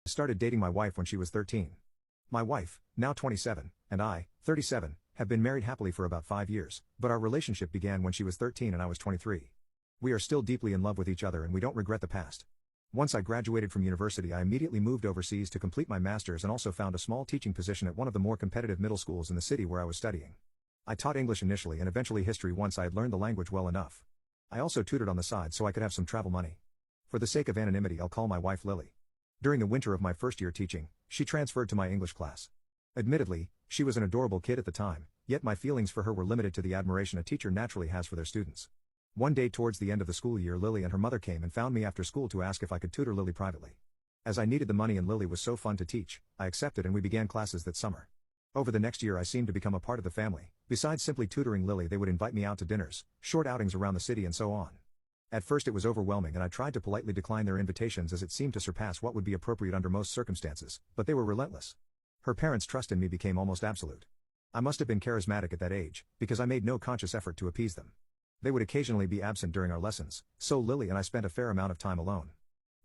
I started dating my wife when she was 13. My wife, now 27, and I, 37, have been married happily for about 5 years, but our relationship began when she was 13 and I was 23. We are still deeply in love with each other and we don't regret the past. Once I graduated from university, I immediately moved overseas to complete my master's and also found a small teaching position at one of the more competitive middle schools in the city where I was studying. I taught English initially and eventually history once I had learned the language well enough. I also tutored on the side so I could have some travel money. For the sake of anonymity, I'll call my wife Lily. During the winter of my first year teaching, she transferred to my English class. Admittedly, she was an adorable kid at the time, yet my feelings for her were limited to the admiration a teacher naturally has for their students. One day towards the end of the school year, Lily and her mother came and found me after school to ask if I could tutor Lily privately. As I needed the money and Lily was so fun to teach, I accepted and we began classes that summer. Over the next year I seemed to become a part of the family. Besides simply tutoring Lily, they would invite me out to dinners, short outings around the city and so on. At first it was overwhelming and I tried to politely decline their invitations as it seemed to surpass what would be appropriate under most circumstances, but they were relentless. Her parents' trust in me became almost absolute. I must have been charismatic at that age, because I made no conscious effort to appease them. They would occasionally be absent during our lessons, so Lily and I spent a fair amount of time alone.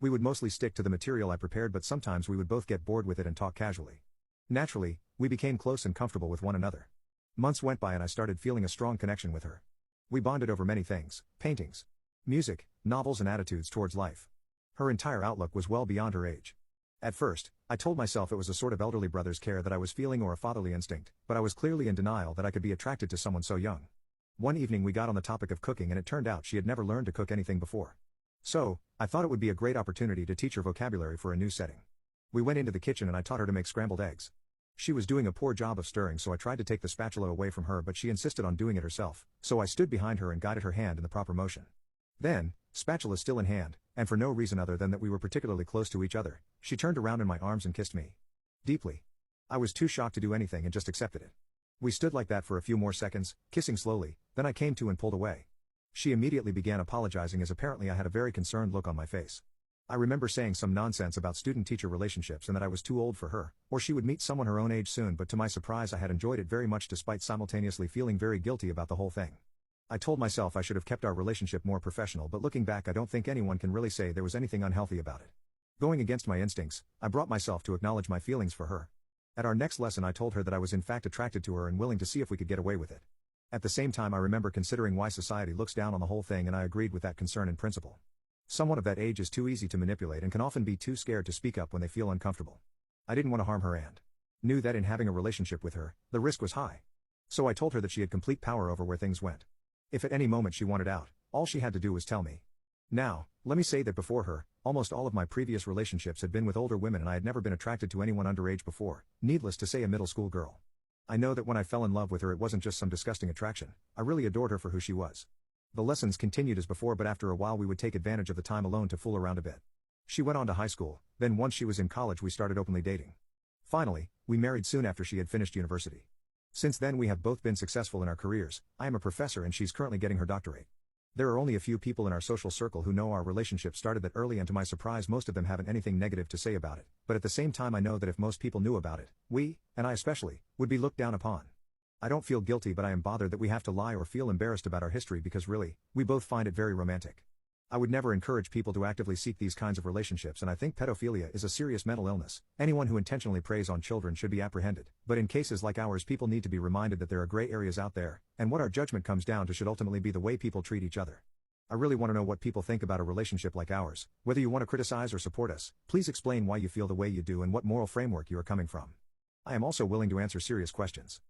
We would mostly stick to the material I prepared, but sometimes we would both get bored with it and talk casually. Naturally, we became close and comfortable with one another. Months went by and I started feeling a strong connection with her. We bonded over many things: paintings, music, novels and attitudes towards life. Her entire outlook was well beyond her age. At first, I told myself it was a sort of elderly brother's care that I was feeling or a fatherly instinct, but I was clearly in denial that I could be attracted to someone so young. One evening we got on the topic of cooking and it turned out she had never learned to cook anything before. So, I thought it would be a great opportunity to teach her vocabulary for a new setting. We went into the kitchen and I taught her to make scrambled eggs. She was doing a poor job of stirring, so I tried to take the spatula away from her, but she insisted on doing it herself, so I stood behind her and guided her hand in the proper motion. Then, spatula still in hand, and for no reason other than that we were particularly close to each other, she turned around in my arms and kissed me. Deeply. I was too shocked to do anything and just accepted it. We stood like that for a few more seconds, kissing slowly, then I came to and pulled away. She immediately began apologizing as apparently I had a very concerned look on my face. I remember saying some nonsense about student-teacher relationships and that I was too old for her, or she would meet someone her own age soon, but to my surprise I had enjoyed it very much despite simultaneously feeling very guilty about the whole thing. I told myself I should have kept our relationship more professional, but looking back I don't think anyone can really say there was anything unhealthy about it. Going against my instincts, I brought myself to acknowledge my feelings for her. At our next lesson I told her that I was in fact attracted to her and willing to see if we could get away with it. At the same time I remember considering why society looks down on the whole thing, and I agreed with that concern in principle. Someone of that age is too easy to manipulate and can often be too scared to speak up when they feel uncomfortable. I didn't want to harm her and knew that in having a relationship with her, the risk was high. So I told her that she had complete power over where things went. If at any moment she wanted out, all she had to do was tell me. Now, let me say that before her, almost all of my previous relationships had been with older women and I had never been attracted to anyone underage before, needless to say a middle school girl. I know that when I fell in love with her it wasn't just some disgusting attraction, I really adored her for who she was. The lessons continued as before, but after a while we would take advantage of the time alone to fool around a bit. She went on to high school, then once she was in college we started openly dating. Finally, we married soon after she had finished university. Since then we have both been successful in our careers. I am a professor and she's currently getting her doctorate. There are only a few people in our social circle who know our relationship started that early, and to my surprise most of them haven't anything negative to say about it, but at the same time I know that if most people knew about it, we, and I especially, would be looked down upon. I don't feel guilty, but I am bothered that we have to lie or feel embarrassed about our history because really, we both find it very romantic. I would never encourage people to actively seek these kinds of relationships, and I think pedophilia is a serious mental illness. Anyone who intentionally preys on children should be apprehended, but in cases like ours people need to be reminded that there are gray areas out there, and what our judgment comes down to should ultimately be the way people treat each other. I really want to know what people think about a relationship like ours. Whether you want to criticize or support us, please explain why you feel the way you do and what moral framework you are coming from. I am also willing to answer serious questions.